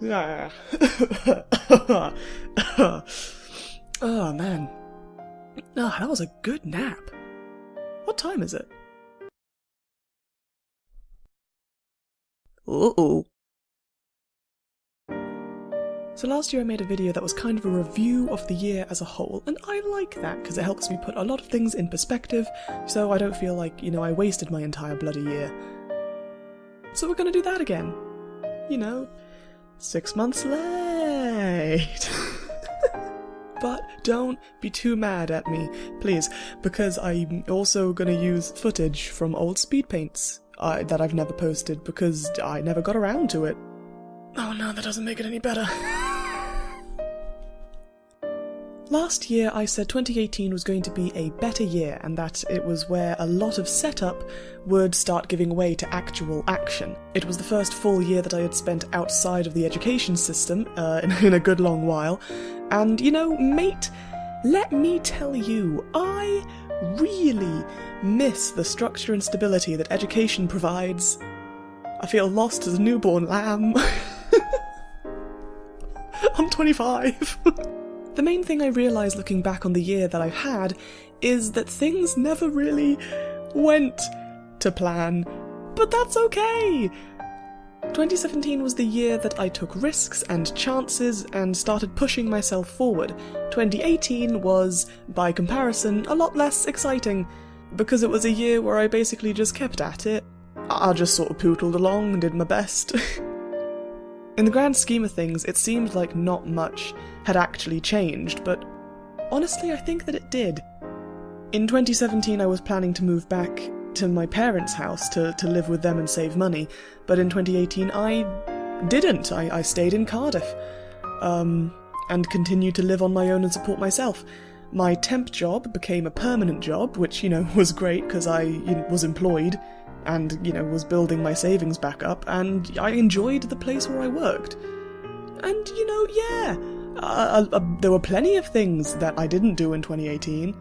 Yeah. Oh man. Oh, that was a good nap. What time is it? Uh-oh. So last year I made a video that was kind of a review of the year as a whole, and I like that because it helps me put a lot of things in perspective, so I don't feel like, I wasted my entire bloody year. So we're gonna do that again. 6 months late. But don't be too mad at me, please, because I'm also gonna use footage from old speedpaints that I've never posted because I never got around to it. Oh no, that doesn't make it any better. Last year I said 2018 was going to be a better year and that it was where a lot of setup would start giving way to actual action. It was the first full year that I had spent outside of the education system in a good long while, and mate, let me tell you, I really miss the structure and stability that education provides. I feel lost as a newborn lamb. I'm 25. The main thing I realised looking back on the year that I've had is that things never really went to plan, but that's okay! 2017 was the year that I took risks and chances and started pushing myself forward. 2018 was, by comparison, a lot less exciting, because it was a year where I basically just kept at it. I just sort of pootled along and did my best. In the grand scheme of things, it seemed like not much had actually changed, but honestly I think that it did. In 2017 I was planning to move back to my parents' house to live with them and save money, but in 2018 I didn't. I stayed in Cardiff, and continued to live on my own and support myself. My temp job became a permanent job, which, was great because I was employed, and, was building my savings back up, and I enjoyed the place where I worked. And, there were plenty of things that I didn't do in 2018.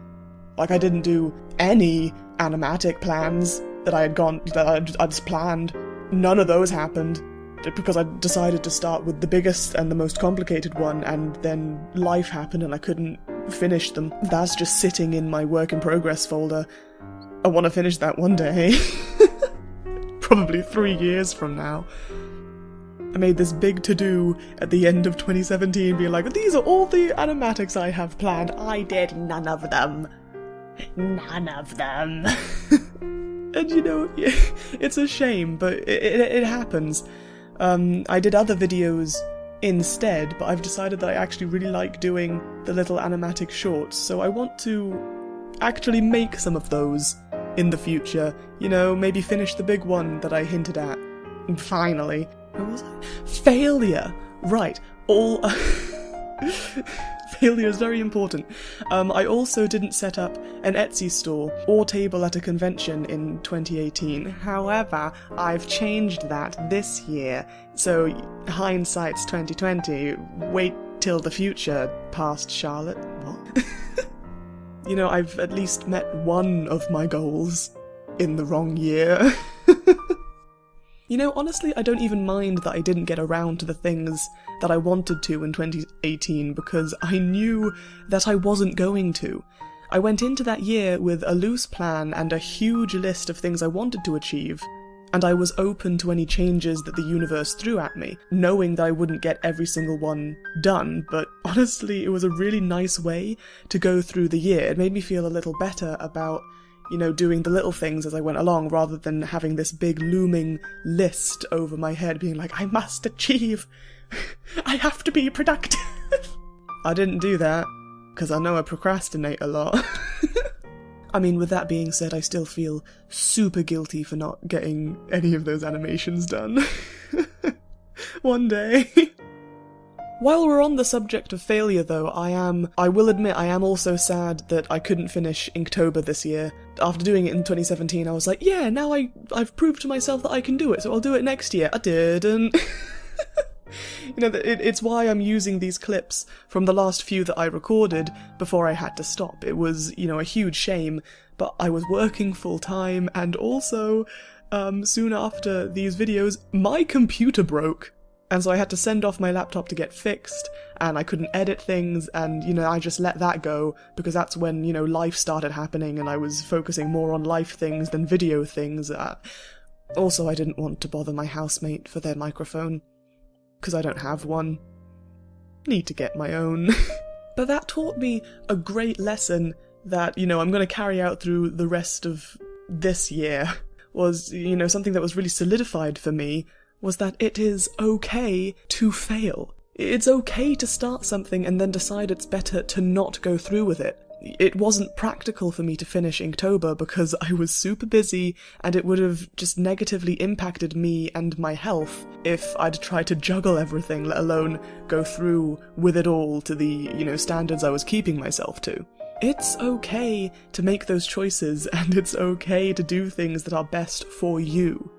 Like, I didn't do any animatic plans that I just planned. None of those happened, because I decided to start with the biggest and the most complicated one, and then life happened and I couldn't finish them. That's just sitting in my work in progress folder. I want to finish that one day. Probably 3 years from now. I made this big to-do at the end of 2017, being like, these are all the animatics I have planned. I did none of them. None of them. And it's a shame, but it happens. I did other videos instead, but I've decided that I actually really like doing the little animatic shorts, so I want to actually make some of those in the future. Maybe finish the big one that I hinted at. And finally. Where was I? Failure! Right. Failure is very important. I also didn't set up an Etsy store or table at a convention in 2018. However, I've changed that this year. So, hindsight's 2020. Wait till the future, past Charlotte. What? I've at least met one of my goals in the wrong year. Honestly, I don't even mind that I didn't get around to the things that I wanted to in 2018 because I knew that I wasn't going to. I went into that year with a loose plan and a huge list of things I wanted to achieve, and I was open to any changes that the universe threw at me, knowing that I wouldn't get every single one done, but honestly, it was a really nice way to go through the year. It made me feel a little better about doing the little things as I went along, rather than having this big looming list over my head being like, I must achieve! I have to be productive! I didn't do that, because I know I procrastinate a lot. I mean, with that being said, I still feel super guilty for not getting any of those animations done. One day. While we're on the subject of failure though, I will admit I am also sad that I couldn't finish Inktober this year. After doing it in 2017, I was like, yeah, now I've proved to myself that I can do it, so I'll do it next year. I didn't. It's why I'm using these clips from the last few that I recorded before I had to stop. It was, a huge shame, but I was working full time, and also, soon after these videos, my computer broke. And so I had to send off my laptop to get fixed, and I couldn't edit things, and, I just let that go, because that's when, life started happening, and I was focusing more on life things than video things. Also, I didn't want to bother my housemate for their microphone, because I don't have one. Need to get my own. But that taught me a great lesson that, I'm going to carry out through the rest of this year, was, something that was really solidified for me, was that it is okay to fail. It's okay to start something and then decide it's better to not go through with it. It wasn't practical for me to finish Inktober because I was super busy, and it would have just negatively impacted me and my health if I'd tried to juggle everything, let alone go through with it all to the, standards I was keeping myself to. It's okay to make those choices, and it's okay to do things that are best for you,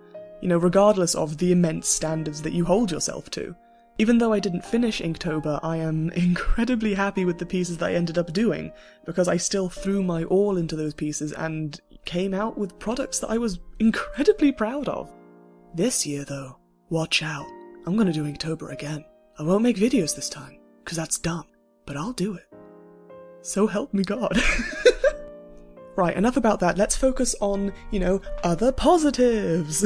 regardless of the immense standards that you hold yourself to. Even though I didn't finish Inktober, I am incredibly happy with the pieces that I ended up doing, because I still threw my all into those pieces and came out with products that I was incredibly proud of. This year, though, watch out. I'm gonna do Inktober again. I won't make videos this time, because that's dumb, but I'll do it. So help me God. Right, enough about that. Let's focus on, other positives.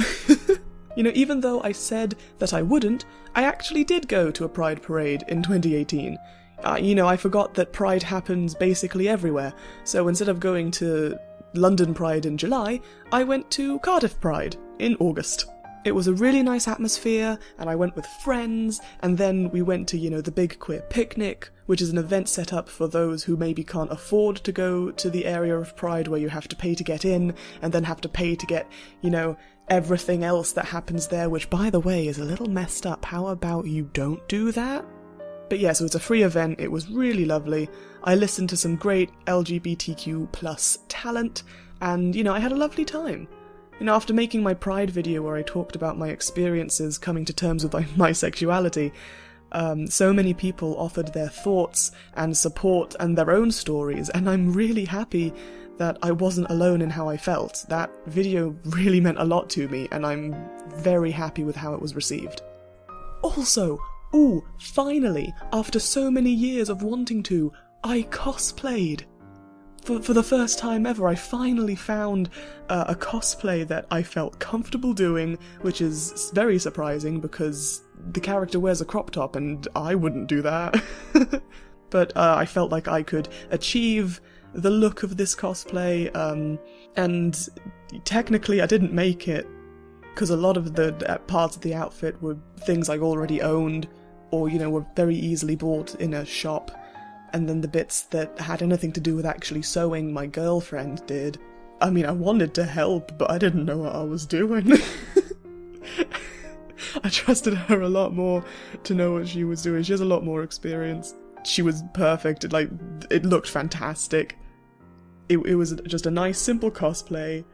Even though I said that I wouldn't, I actually did go to a Pride parade in 2018. I forgot that Pride happens basically everywhere, so instead of going to London Pride in July, I went to Cardiff Pride in August. It was a really nice atmosphere, and I went with friends, and then we went to, the Big Queer Picnic, which is an event set up for those who maybe can't afford to go to the area of Pride where you have to pay to get in, and then have to pay to get, everything else that happens there, which, by the way, is a little messed up. How about you don't do that? But yeah, so it's a free event. It was really lovely. I listened to some great LGBTQ plus talent, and, I had a lovely time. After making my Pride video where I talked about my experiences coming to terms with my sexuality, so many people offered their thoughts and support and their own stories, and I'm really happy that I wasn't alone in how I felt. That video really meant a lot to me, and I'm very happy with how it was received. Also, finally, after so many years of wanting to, I cosplayed. For the first time ever, I finally found a cosplay that I felt comfortable doing, which is very surprising because the character wears a crop top and I wouldn't do that. But I felt like I could achieve the look of this cosplay, and technically I didn't make it, because a lot of the parts of the outfit were things I already owned, or, were very easily bought in a shop. And then the bits that had anything to do with actually sewing, my girlfriend did. I mean, I wanted to help, but I didn't know what I was doing. I trusted her a lot more to know what she was doing. She has a lot more experience. She was perfect. It looked fantastic. It was just a nice, simple cosplay,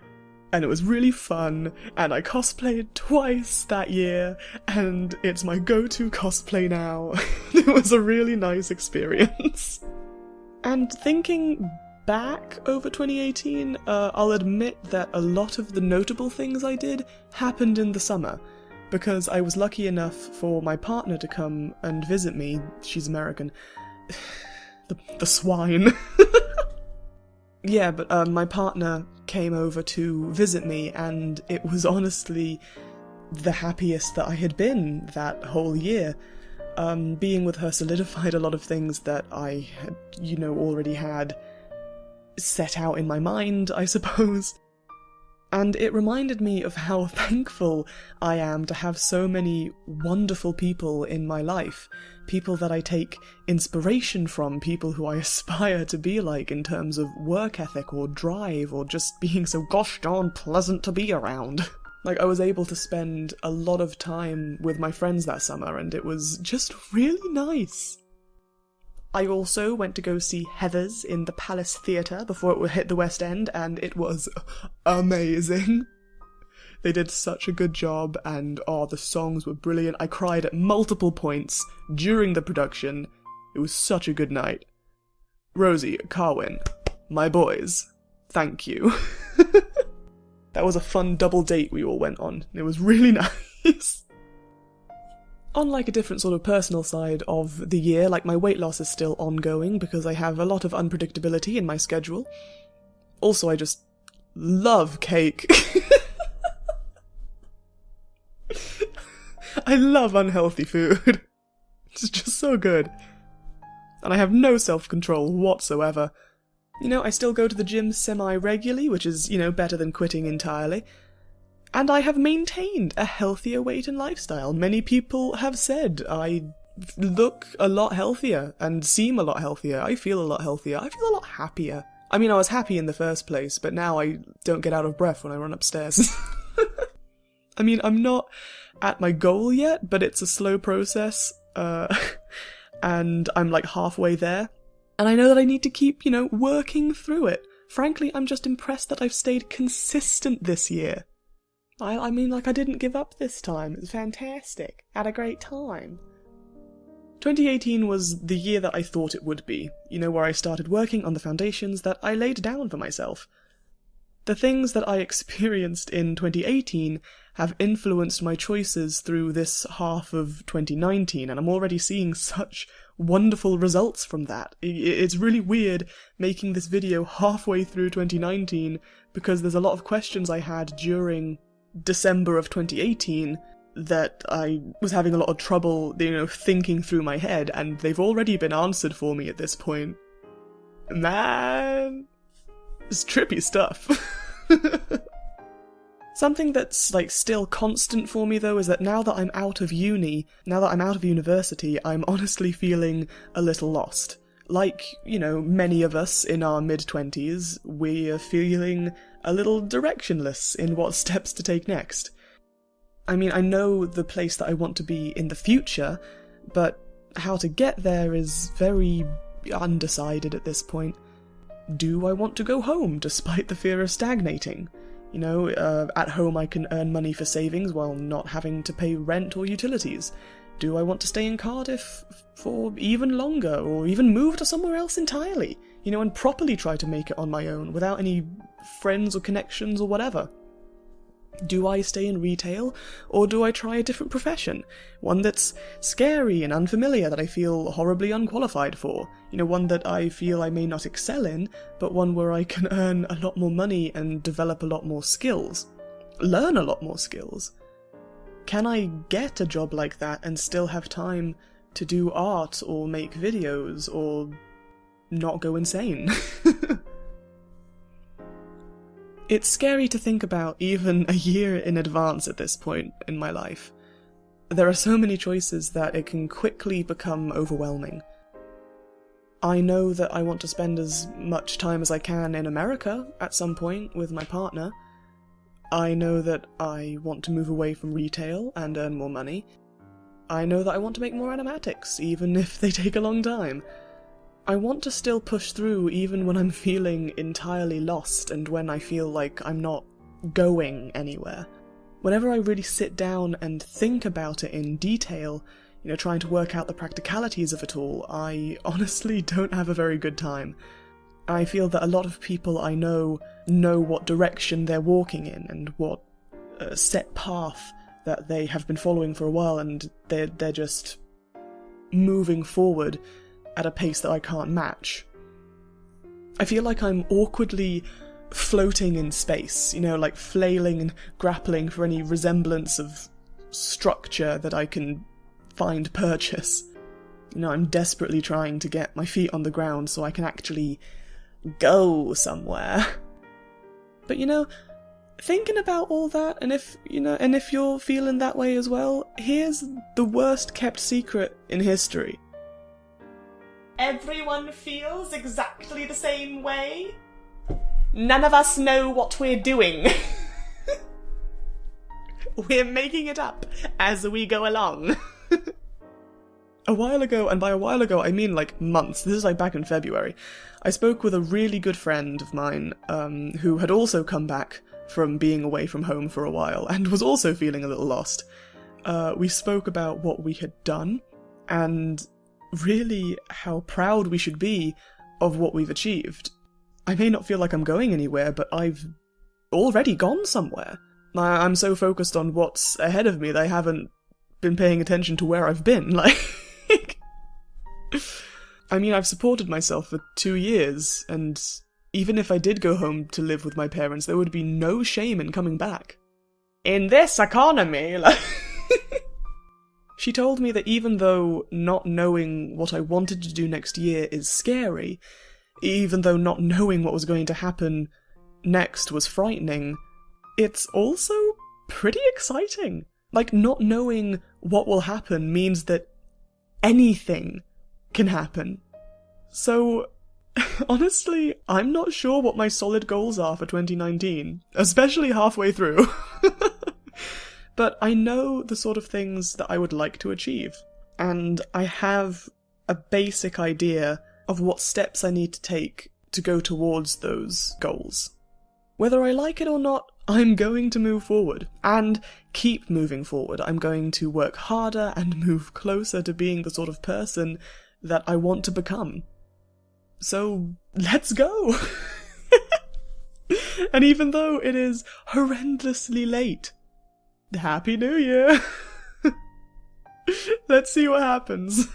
and it was really fun, and I cosplayed twice that year, and it's my go-to cosplay now. It was a really nice experience. And thinking back over 2018, I'll admit that a lot of the notable things I did happened in the summer, because I was lucky enough for my partner to come and visit me. She's American. The swine. Yeah, but my partner came over to visit me, and it was honestly the happiest that I had been that whole year. Being with her solidified a lot of things that I had, already had set out in my mind, I suppose. And it reminded me of how thankful I am to have so many wonderful people in my life. People that I take inspiration from, people who I aspire to be like in terms of work ethic or drive or just being so gosh darn pleasant to be around. I was able to spend a lot of time with my friends that summer, and it was just really nice. I also went to go see Heathers in the Palace Theatre before it would hit the West End, and it was amazing. They did such a good job, and the songs were brilliant. I cried at multiple points during the production. It was such a good night. Rosie, Carwin, my boys, thank you. That was a fun double date we all went on. It was really nice. On like a different sort of personal side of the year, like my weight loss is still ongoing because I have a lot of unpredictability in my schedule. Also, I just love cake. I love unhealthy food. It's just so good. And I have no self-control whatsoever. You know, I still go to the gym semi-regularly, which is, you know, better than quitting entirely. And I have maintained a healthier weight and lifestyle. Many people have said I look a lot healthier and seem a lot healthier. I feel a lot healthier. I feel a lot happier. I mean, I was happy in the first place, but now I don't get out of breath when I run upstairs. I mean, I'm not at my goal yet, but it's a slow process, and I'm like halfway there. And I know that I need to keep, you know, working through it. Frankly, I'm just impressed that I've stayed consistent this year. I mean, like, I didn't give up this time. It was fantastic. Had a great time. 2018 was the year that I thought it would be, you know, where I started working on the foundations that I laid down for myself. The things that I experienced in 2018 have influenced my choices through this half of 2019, and I'm already seeing such wonderful results from that. It's really weird making this video halfway through 2019, because there's a lot of questions I had during December of 2018 that I was having a lot of trouble, you know, thinking through my head, and they've already been answered for me at this point. Man, it's trippy stuff. Something that's, like, still constant for me, though, is that now that I'm out of uni, now that I'm out of university, I'm honestly feeling a little lost. Like, you know, many of us in our mid-20s, we're feeling a little directionless in what steps to take next. I mean, I know the place that I want to be in the future, but how to get there is very undecided at this point. Do I want to go home, despite the fear of stagnating? You know, at home I can earn money for savings while not having to pay rent or utilities. Do I want to stay in Cardiff for even longer, or even move to somewhere else entirely? You know, and properly try to make it on my own, without any friends or connections or whatever? Do I stay in retail, or do I try a different profession? One that's scary and unfamiliar that I feel horribly unqualified for. You know, one that I feel I may not excel in, but one where I can earn a lot more money and develop a lot more skills. Learn a lot more skills. Can I get a job like that and still have time to do art or make videos or not go insane? It's scary to think about even a year in advance at this point in my life. There are so many choices that it can quickly become overwhelming. I know that I want to spend as much time as I can in America at some point with my partner. I know that I want to move away from retail and earn more money. I know that I want to make more animatics, even if they take a long time. I want to still push through even when I'm feeling entirely lost and when I feel like I'm not going anywhere. Whenever I really sit down and think about it in detail, you know, trying to work out the practicalities of it all, I honestly don't have a very good time. I feel that a lot of people I know what direction they're walking in and what set path that they have been following for a while, and they're just moving forward at a pace that I can't match. I feel like I'm awkwardly floating in space, you know, like flailing and grappling for any resemblance of structure that I can find purchase. You know, I'm desperately trying to get my feet on the ground so I can actually go somewhere. But you know, thinking about all that, and if you're feeling that way as well, here's the worst kept secret in history. Everyone feels exactly the same way. None of us know what we're doing. We're making it up as we go along. A while ago, and by a while ago I mean like months, this is like back in February, I spoke with a really good friend of mine who had also come back from being away from home for a while and was also feeling a little lost. We spoke about what we had done and really how proud we should be of what we've achieved. I may not feel like I'm going anywhere, but I've already gone somewhere. I'm so focused on what's ahead of me that I haven't been paying attention to where I've been, like... I mean, I've supported myself for 2 years, and even if I did go home to live with my parents, there would be no shame in coming back. In this economy, like... She told me that even though not knowing what I wanted to do next year is scary, even though not knowing what was going to happen next was frightening, it's also pretty exciting. Like, not knowing what will happen means that anything can happen. So, honestly, I'm not sure what my solid goals are for 2019, especially halfway through. But I know the sort of things that I would like to achieve, and I have a basic idea of what steps I need to take to go towards those goals. Whether I like it or not, I'm going to move forward, and keep moving forward. I'm going to work harder and move closer to being the sort of person that I want to become. So, let's go! And even though it is horrendously late, Happy New Year! Let's see what happens.